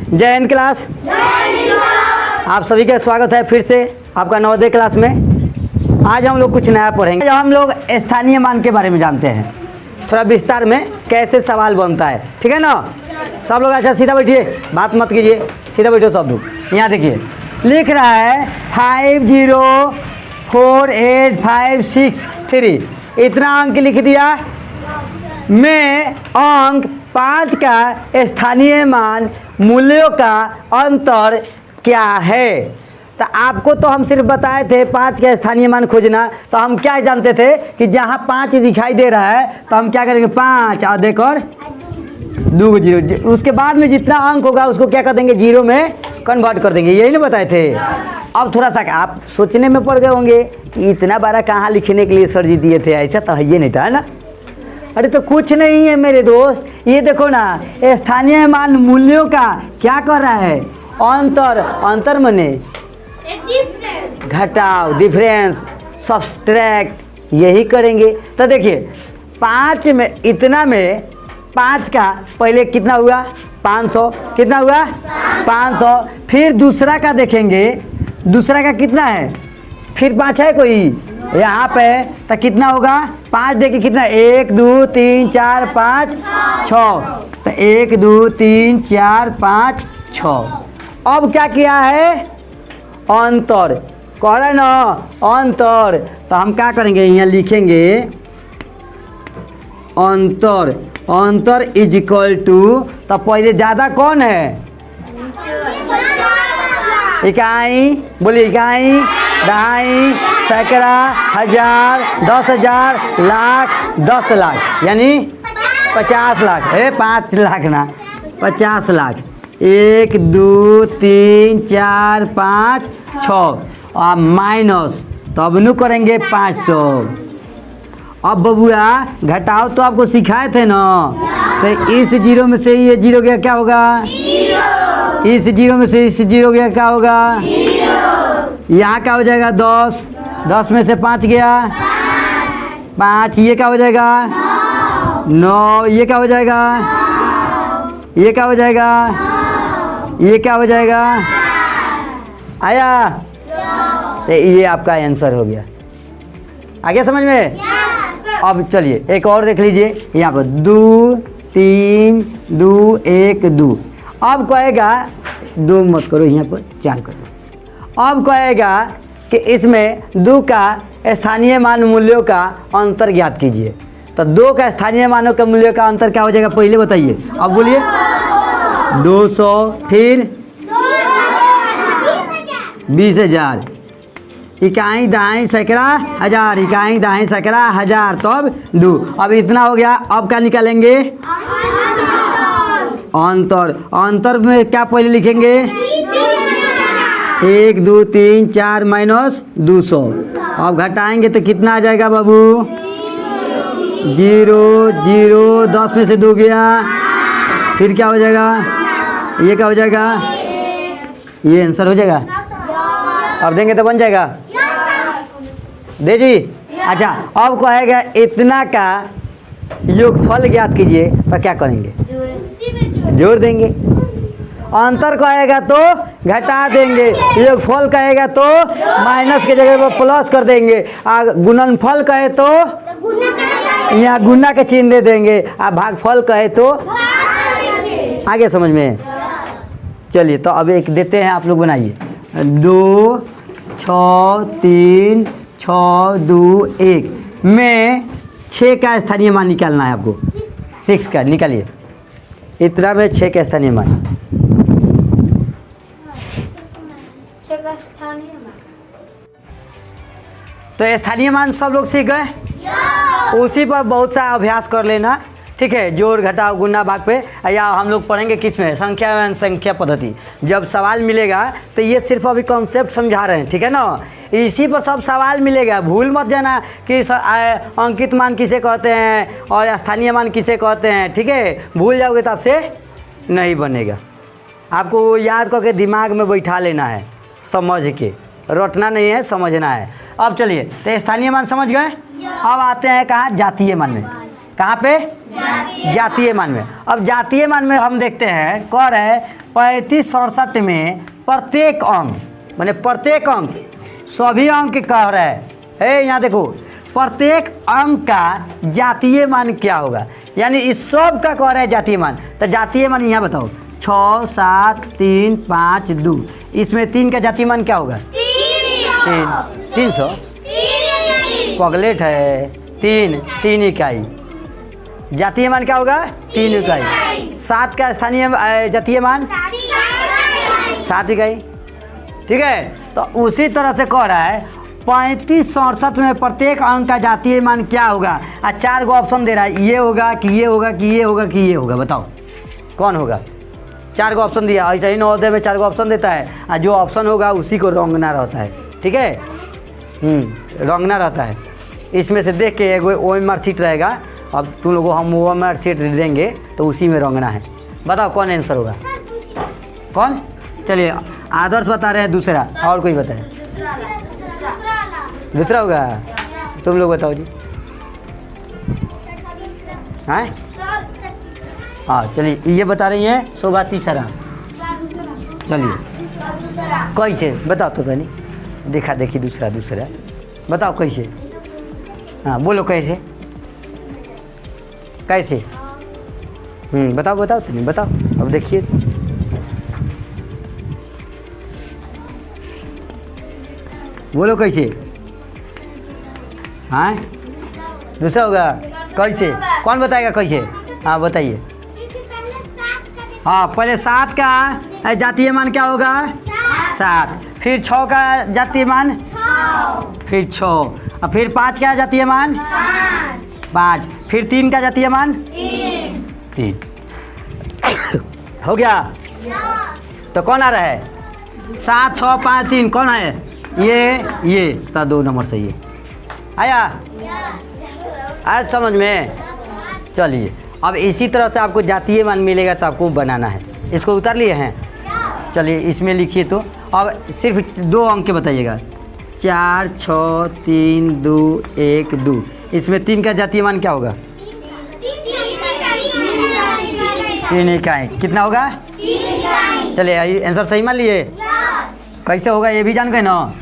जय हिंद क्लास। आप सभी का स्वागत है फिर से आपका नवोदय क्लास में। आज हम लोग कुछ नया पढ़ेंगे। आज हम लोग स्थानीय मान के बारे में जानते हैं, थोड़ा विस्तार में कैसे सवाल बनता है, ठीक है ना। सब लोग अच्छा सीधा बैठिए, बात मत कीजिए, सीधा बैठो सब लोग। यहाँ देखिए लिख रहा है 504856 इतना अंक लिख दिया। में अंक 5 का स्थानीय मान मूल्यों का अंतर क्या है। तो आपको तो हम सिर्फ बताए थे 5 का स्थानीय मान खोजना। तो हम क्या जानते थे कि जहाँ 5 दिखाई दे रहा है तो हम क्या करेंगे 5 और देखो 2 जीरो, उसके बाद में जितना अंक होगा उसको क्या कर देंगे जीरो में कन्वर्ट कर देंगे, यही ना बताए थे। अब थोड़ा सा आप सोचने में पड़ गए होंगे कि इतना बड़ा कहाँ लिखने के लिए सर जी दिए थे, ऐसा तो ये नहीं था, है ना। अरे तो कुछ नहीं है मेरे दोस्त, ये देखो ना स्थानीय मान मूल्यों का क्या कर रहा है अंतर। अंतर मने घटाओ, डिफरेंस, सब्सट्रैक्ट, यही करेंगे। तो देखिए 5 में इतना में 5 का पहले कितना हुआ 500, कितना हुआ 500। फिर दूसरा का देखेंगे, दूसरा का कितना है, फिर 5 है कोई यहाँ पे, तो कितना होगा 5 देखिए कितना 1 2 3 4 5 6, तो 1 2 3 4 5 6। अब क्या किया है अंतर, कह रहे ना अंतर। तो हम क्या करेंगे यहाँ लिखेंगे अंतर, अंतर इज इक्वल टू, तो पहले ज़्यादा कौन है इकाई, बोलिए इकाई, दहाई, सैकड़ा, हजार, 10,000, लाख, 10 लाख, यानी 50 लाख। 5 लाख ना 50 लाख। 1 2 3 4 5 6 और माइनस, तब नु करेंगे 500। अब बबुआ घटाओ तो आपको सिखाए थे ना, तो इस जीरो में से ये जीरो गया क्या होगा, इस जीरो में से इस जीरो गया क्या होगा, यहाँ क्या हो जाएगा 10, 10 में से 5 गया 5, ये क्या हो जाएगा 9, ये क्या हो जाएगा, ये क्या हो जाएगा, ये क्या हो जाएगा, आया। तो ये आपका आंसर हो गया, आ गया समझ में। अब चलिए एक और देख लीजिए, यहाँ पर 2 3 2 1 2। अब कहेगा 2 मत करो, यहाँ पर 4 करो। अब कहेगा कि इसमें 2 का स्थानीय मान मूल्यों का अंतर ज्ञात कीजिए। तो 2 का स्थानीय मानों के मूल्यों का अंतर क्या हो जाएगा पहले बताइए। अब बोलिए 200, फिर 20,000, इकाई दहाई सैकड़ा हजार, इकाई दहाई सैकड़ा हजार, तब 2। अब इतना हो गया। अब क्या निकालेंगे अंतर। अंतर में क्या पहले लिखेंगे 1 2 3 4 माइनस 200। अब घटाएंगे तो कितना आ जाएगा बाबू 0 0, 10 में से 2 गया, फिर क्या हो जाएगा, ये क्या हो जाएगा, ये आंसर हो जाएगा। अब देंगे तो बन जाएगा दे जी। अच्छा अब कहेगा इतना का योगफल ज्ञात कीजिए, तो क्या करेंगे जोड़ देंगे। अंतर कहेगा तो घटा देंगे, योगफल कहेगा तो माइनस के जगह पर प्लस कर देंगे, और गुणनफल कहे तो यहाँ गुना के चिन्ह दे देंगे, और भागफल कहे तो आगे समझ में। चलिए तो अब एक देते हैं, आप लोग बनाइए 2 6 3 6 2 1 में 6 का स्थानीय मान निकालना है आपको। 6 का निकालिए, इतना में 6 का स्थानीय मान। तो स्थानीय मान सब लोग सीख गए, उसी पर बहुत सा अभ्यास कर लेना, ठीक है। जोड़ घटाओ गुना भाग पे, या हम लोग पढ़ेंगे किस में संख्या एवं संख्या पद्धति। जब सवाल मिलेगा तो ये सिर्फ अभी कॉन्सेप्ट समझा रहे हैं, ठीक है ना। इसी पर सब सवाल मिलेगा, भूल मत जाना कि अंकित मान किसे कहते हैं और स्थानीय मान किसे कहते हैं, ठीक है। भूल जाओगे तो आपसे नहीं बनेगा, आपको याद करके दिमाग में बैठा लेना है, समझ के, रटना नहीं है, समझना है। अब चलिए तो स्थानीय मान समझ गए। अब आते हैं कहाँ जातीय मान में। कहाँ पे? जातीय मान में। अब जातीय मान में हम देखते हैं, कह रहे हैं 3567 में प्रत्येक अंक, माने प्रत्येक अंक, सभी अंक कह रहे हैं, यहाँ देखो, प्रत्येक अंक का जातीय मान क्या होगा, यानी इस सब का कह रहे हैं जातीय मान। तो जातीय मान यहाँ बताओ, 6 7 3 5 2, इसमें 3 का जातीय मान क्या होगा? 300 पगलेट है, 3 इकाई। जातीय मान क्या होगा? 3 इकाई। 7 का स्थानीय जातीय मान 7 इकाई। ठीक है, तो उसी तरह से कह रहा है 3567 में प्रत्येक अंक का जातीय मान क्या होगा। 4 गो ऑप्शन दे रहा है, ये होगा कि ये होगा कि ये होगा कि ये होगा, बताओ कौन होगा? 4 गो ऑप्शन दिया, ऐसा ही नवोदय में 4 गो ऑप्शन देता है, और जो ऑप्शन होगा उसी को रोंगना रहता है। ठीक है, रोंगना रहता है। इसमें से देख के एगो OMR शीट रहेगा, अब तुम लोगों को हम OMR शीट देंगे तो उसी में रोंगना है। बताओ कौन आंसर होगा? कौन? चलिए, आदर्श बता रहे हैं दूसरा, और कोई बताए? दूसरा होगा, तुम लोग बताओ जी। हाँ हाँ, चलिए, ये बता रही हैं शोभा तीसरा। चलिए, कैसे बताओ तो तनी, देखा देखी दूसरा बताओ कैसे। हाँ बोलो कैसे कैसे? बताओ बताओ तुम बताओ, अब देखिए। बोलो कैसे? हाँ दूसरा होगा कैसे? कौन बताएगा कैसे? हाँ बताइए। हाँ, पहले 7 का जातीय मान क्या होगा? 7, फिर 6 का जातीय मान, फिर 6, और फिर 5 का जातीय मान 5, फिर 3 का जातीय मान 3। हो गया? तो कौन आ रहा है? 7 6 5 3, कौन है? ये तो 2 नंबर सही है। आया आज समझ में? चलिए, अब इसी तरह से आपको जातीय मान मिलेगा तो आपको बनाना है। इसको उतार लिए हैं? चलिए, इसमें लिखिए। तो अब सिर्फ 2 अंक के बताइएगा, 4 6 3 2 1 2। इसमें 3 का जातीय मान क्या होगा? 3 इकाई। कितना होगा? चलिए, आंसर सही मान लिए? कैसे होगा ये भी जान गए ना?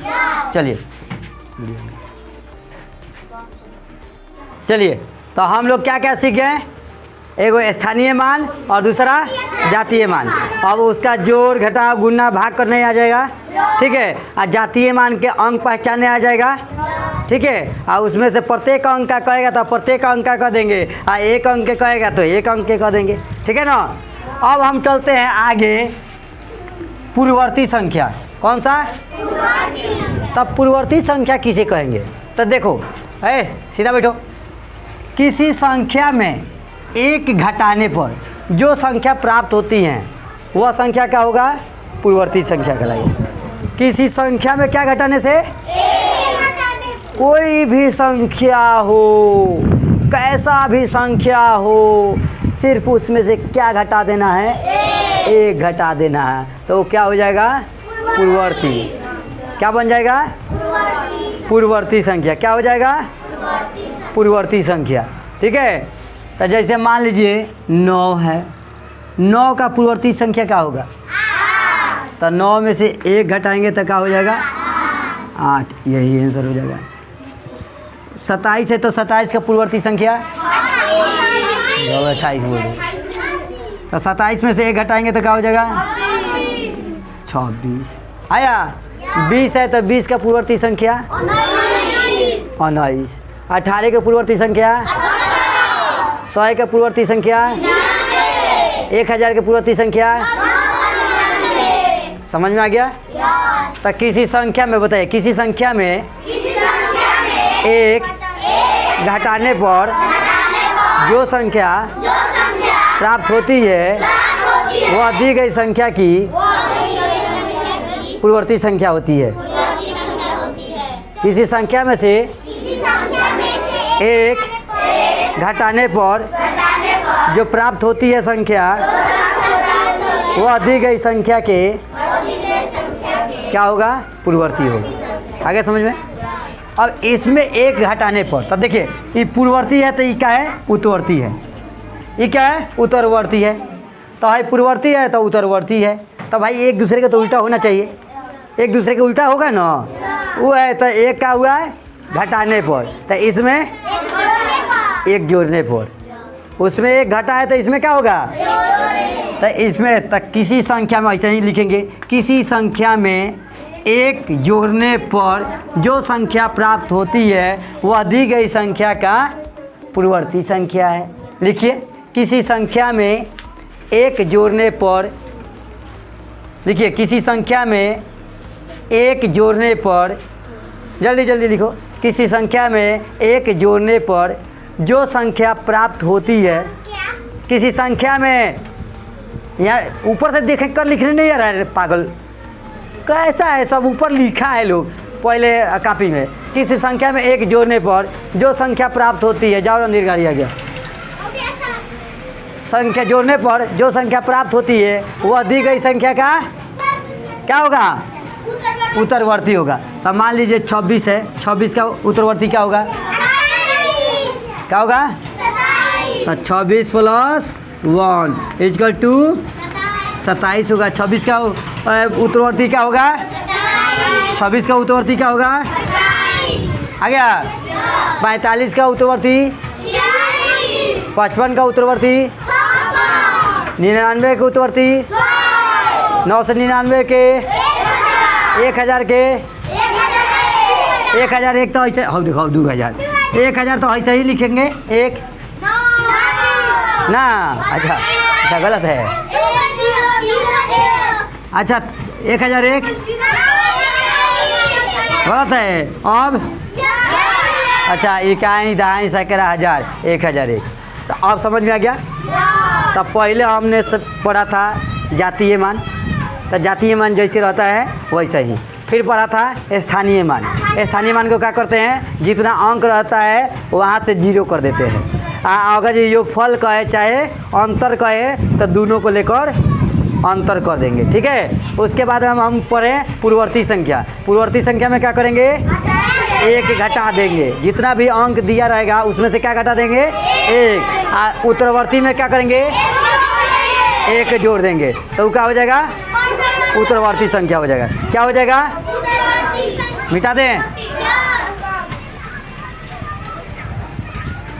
चलिए, तो हम लोग क्या क्या सीखे? एगो स्थानीय मान और दूसरा जातीय मान। अब उसका जोड़ घटाव गुना भाग करने आ जाएगा। ठीक है, और जातीय मान के अंक पहचानने आ जाएगा। ठीक है, और उसमें से प्रत्येक अंक का कहेगा तो प्रत्येक अंक का कह देंगे, और एक अंक के कहेगा तो एक अंक के कह देंगे। ठीक है ना? अब हम चलते हैं आगे, पूर्ववर्ती संख्या। कौन सा? तब पूर्ववर्ती संख्या किसे कहेंगे? तो देखो, सीधा बैठो। किसी संख्या में 1 घटाने पर जो संख्या प्राप्त होती है वह संख्या क्या होगा? पूर्ववर्ती संख्या कहलाएगी। किसी संख्या में क्या घटाने से? कोई भी संख्या हो, कैसा भी संख्या हो, सिर्फ उसमें से क्या घटा देना है? 1 घटा देना है, तो क्या हो जाएगा? पूर्ववर्ती। क्या बन जाएगा? पूर्ववर्ती संख्या। क्या हो जाएगा? पूर्ववर्ती संख्या। ठीक है, तो जैसे मान लीजिए 9 है, 9 का पूर्ववर्ती संख्या क्या होगा? 8। तो 9 में से 1 घटाएंगे तो क्या हो जाएगा? 8। यही आंसर हो जाएगा। 27 है तो 27 का पूर्ववर्ती संख्या 28 बोलो। तो 27 में से 1 घटाएंगे तो क्या हो जाएगा? 26। आया? 20 है तो 20 का पूर्ववर्ती संख्या 19। 18 का पूर्ववर्ती संख्या 100 का पूर्ववर्ती संख्या 1000 का पूर्ववर्ती संख्या। समझ में आ गया? तो किसी संख्या में बताइए, किसी संख्या में 1 घटाने पर जो संख्या प्राप्त होती है वह दी गई संख्या की पूर्ववर्ती संख्या होती है। किसी संख्या में से 1 घटाने पर जो प्राप्त होती है संख्या वह दी गई संख्या के क्या होगा? पूर्ववर्ती होगा। आगे समझ में? अब इसमें एक घटाने पर, तब देखिए ये पूर्ववर्ती है तो ये क्या है, उत्तरवर्ती है। ये क्या है, उत्तरवर्ती है। तो भाई पूर्ववर्ती है तो उत्तरवर्ती है, तो भाई एक दूसरे का तो उल्टा होना चाहिए, एक दूसरे के उल्टा होगा ना। वो है तो एक का हुआ है घटाने पर, तो इसमें एक जोड़ने पर, उसमें एक घटा है तो इसमें क्या होगा, तो इसमें तक किसी संख्या में ऐसे ही लिखेंगे, किसी संख्या में एक जोड़ने पर जो संख्या प्राप्त होती है वह दी गई संख्या का पूर्ववर्ती संख्या है। लिखिए, किसी संख्या में एक जोड़ने पर, लिखिए किसी संख्या में एक जोड़ने पर, जल्दी जल्दी लिखो, किसी संख्या में एक जोड़ने पर जो संख्या प्राप्त होती है, किसी संख्या में, यार ऊपर से देख कर लिखने नहीं आ रहा है पागल, कैसा है, सब ऊपर लिखा है लोग पहले कॉपी में। किसी संख्या में एक जोड़ने पर जो संख्या प्राप्त होती है, जाओ रणधीर गाड़ी आ गया, संख्या जोड़ने पर जो संख्या प्राप्त होती है वह दी गई संख्या का क्या होगा, उत्तरवर्ती होगा। तो मान लीजिए 26 है, 26 का उत्तरवर्ती क्या होगा, क्या होगा, तो 26 + 1 इक्वल टू 27 होगा। 26 का उत्तरवर्ती क्या होगा, 26 का उत्तरवर्ती क्या होगा, आ गया। 45 का उत्तरवर्ती, 55 का उत्तरवर्ती, 99 का उत्तरवर्ती, 999 के, 1000 के, 1001 तो ऐसे, हाँ देखो 2000, 1000 तो ऐसे ही लिखेंगे एक ना, अच्छा गलत है, अच्छा 1001 गलत है। अब अच्छा इकाई दहाई सैकड़ा हज़ार, 1001, तो अब समझ में आ गया। तब पहले हमने सब पढ़ा था जातीय मान, तो जातीय मान जैसे रहता है वैसे ही। फिर पढ़ा था स्थानीय मान, स्थानीय मान को क्या करते हैं, जितना अंक रहता है वहाँ से 0 कर देते हैं। अगर ये योगफल कहे चाहे अंतर कहे तो दोनों को लेकर अंतर कर देंगे, ठीक है। उसके बाद हम पढ़ें पूर्ववर्ती संख्या। पूर्ववर्ती संख्या में क्या करेंगे, एक घटा देंगे, जितना भी अंक दिया रहेगा उसमें से क्या घटा देंगे, एक। उत्तरवर्ती में क्या करेंगे, एक जोड़ देंगे, तो क्या हो जाएगा, उत्तरवर्ती संख्या हो जाएगा। क्या हो जाएगा, मिटा दें,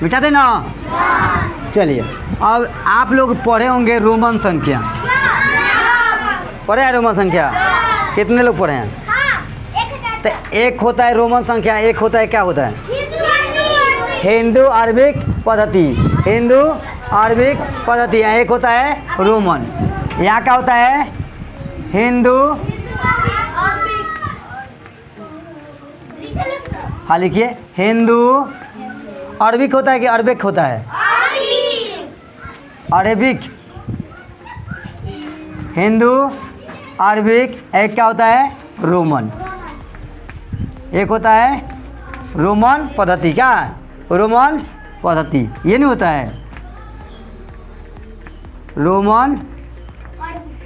मिटा दें ना। चलिए अब आप लोग पढ़े होंगे रोमन संख्या, पढ़े हैं रोमन संख्या, कितने लोग पढ़े हैं, तो एक होता है रोमन संख्या, एक होता है क्या होता है, हिंदू अरबिक पद्धति, हिंदू अरबिक पद्धति, एक होता है रोमन। यहाँ क्या होता है, हिंदू, हाँ लिखिए, हिंदू अरबिक होता है कि अरबिक होता है, अरबिक, हिंदू अरबिक, एक क्या होता है, रोमन, एक होता है रोमन पद्धति, क्या रोमन पद्धति, ये नहीं होता है रोमन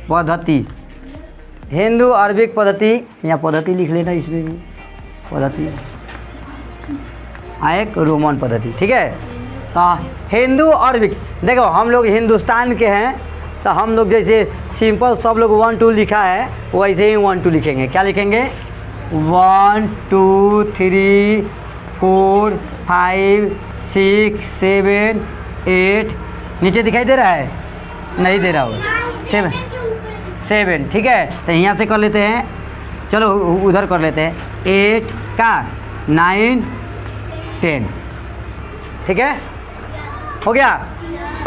पद्धति, हिंदू अरबिक पद्धति, यहाँ पद्धति लिख लेना, इसमें भी पद्धति, एक रोमन पद्धति, ठीक है। तो हिंदू अरबिक, देखो हम लोग हिंदुस्तान के हैं तो हम लोग जैसे सिंपल सब लोग 1 2 लिखा है वैसे ही 1 2 लिखेंगे। क्या लिखेंगे, 1 2 3 4 5 6 7 8, नीचे दिखाई दे रहा है, नहीं दे रहा होगा, 7, ठीक है। तो यहाँ से कर लेते हैं, चलो उधर कर लेते हैं, 8 का 9 10, ठीक है, हो गया।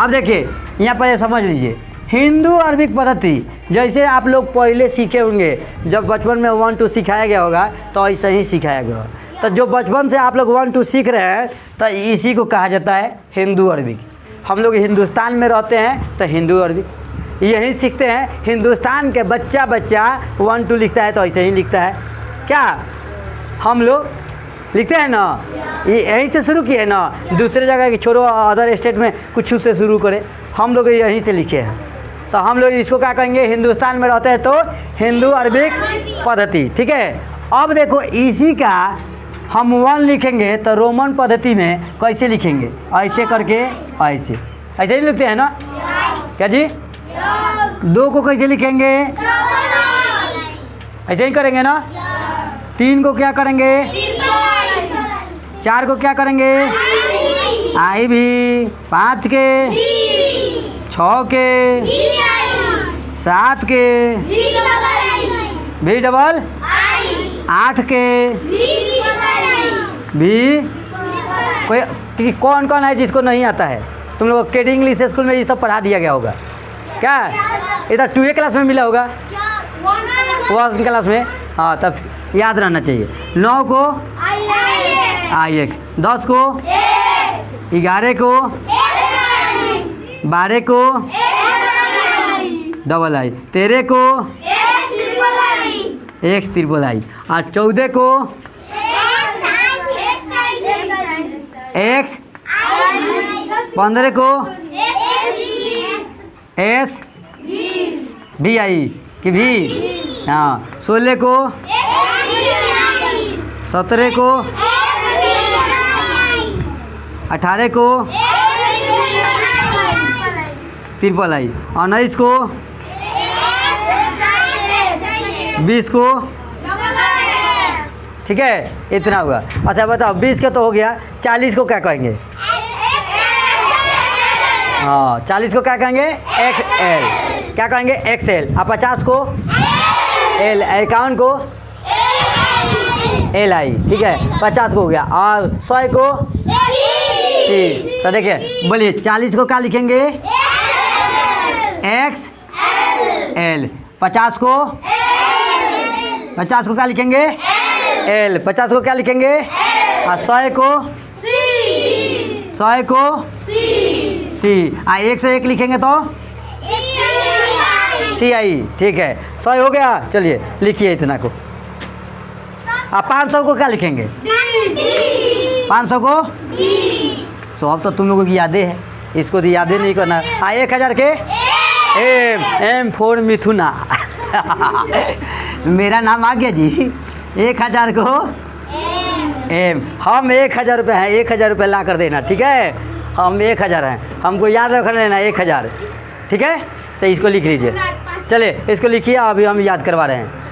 अब देखिए यहाँ पर समझ लीजिए, हिंदू अरबिक पद्धति जैसे आप लोग पहले सीखे होंगे, जब बचपन में 1 2 सिखाया गया होगा तो ऐसे ही सिखाया गया होगा। तो जो बचपन से आप लोग 1 2 सीख रहे हैं तो इसी को कहा जाता है हिंदू अरबिक। हम लोग हिंदुस्तान में रहते हैं तो हिंदू अरबिक यही सीखते हैं। हिंदुस्तान के बच्चा 1 2 लिखता है तो ऐसे ही लिखता है, क्या हम लोग लिखते हैं ना, ये यहीं से शुरू किए ना, दूसरे जगह की छोड़ो, अदर स्टेट में कुछ से शुरू करें, हम लोग यहीं से लिखे हैं। तो हम लोग इसको क्या कहेंगे, हिंदुस्तान में रहते हैं तो हिंदू अरबिक पद्धति, ठीक है। अब देखो इसी का हम 1 लिखेंगे तो रोमन पद्धति में कैसे लिखेंगे? ऐसे करके, ऐसे ऐसे ही लिखते हैं ना क्या जी? 2 को कैसे लिखेंगे? ऐसे ही करेंगे ना। 3 को क्या करेंगे? 4 को क्या करेंगे? आई भी। 5 के, 6 के, 7 के, भी डबल, 8 के भी। कोई कौन कौन है जिसको नहीं आता है? तुम लोग केडी इंग्लिश स्कूल में ये सब पढ़ा दिया गया होगा क्या? इधर 2 क्लास में मिला होगा, 1 क्लास में। हाँ, तब याद रहना चाहिए। 9 को IX, 10 को 11 को 12 को डबल आई, 13 को X ट्रिपल आई, और 14 को X, 15 को S भी आई कि भी। हाँ, 16 को, 17 को, 18 को ट्रिपल आई, 19 को, 20 को। ठीक है, इतना हुआ। अच्छा बताओ, 20 का तो हो गया, 40 को क्या कहेंगे? हाँ, 40 को क्या कहेंगे? XL। क्या कहेंगे? XL। और 50 को L, 51 को LI। ठीक है, 50 को हो गया। और 100 को C। तो देखिए, बोलिए 40 को क्या लिखेंगे? XL। 50 को, 50 को क्या लिखेंगे? L। 50 को क्या लिखेंगे? और 100 को, 100 को C। 101 लिखेंगे तो CI। ठीक है, 100 हो गया। चलिए लिखिए इतना को। 500 को क्या लिखेंगे? 500 को सो। अब तो तुम लोगों की यादें है, इसको तो यादें नहीं करना। 1000 के M फॉर मिथुना। मेरा नाम आ गया जी। 1000 को M। हम 1000 रुपये हैं, 1000 रुपये ला कर देना। ठीक है, हम 1000 हैं, हमको याद रख लेना 1000। ठीक है, तो इसको लिख लीजिए। चलिए इसको लिखिए, अभी हम याद करवा रहे हैं।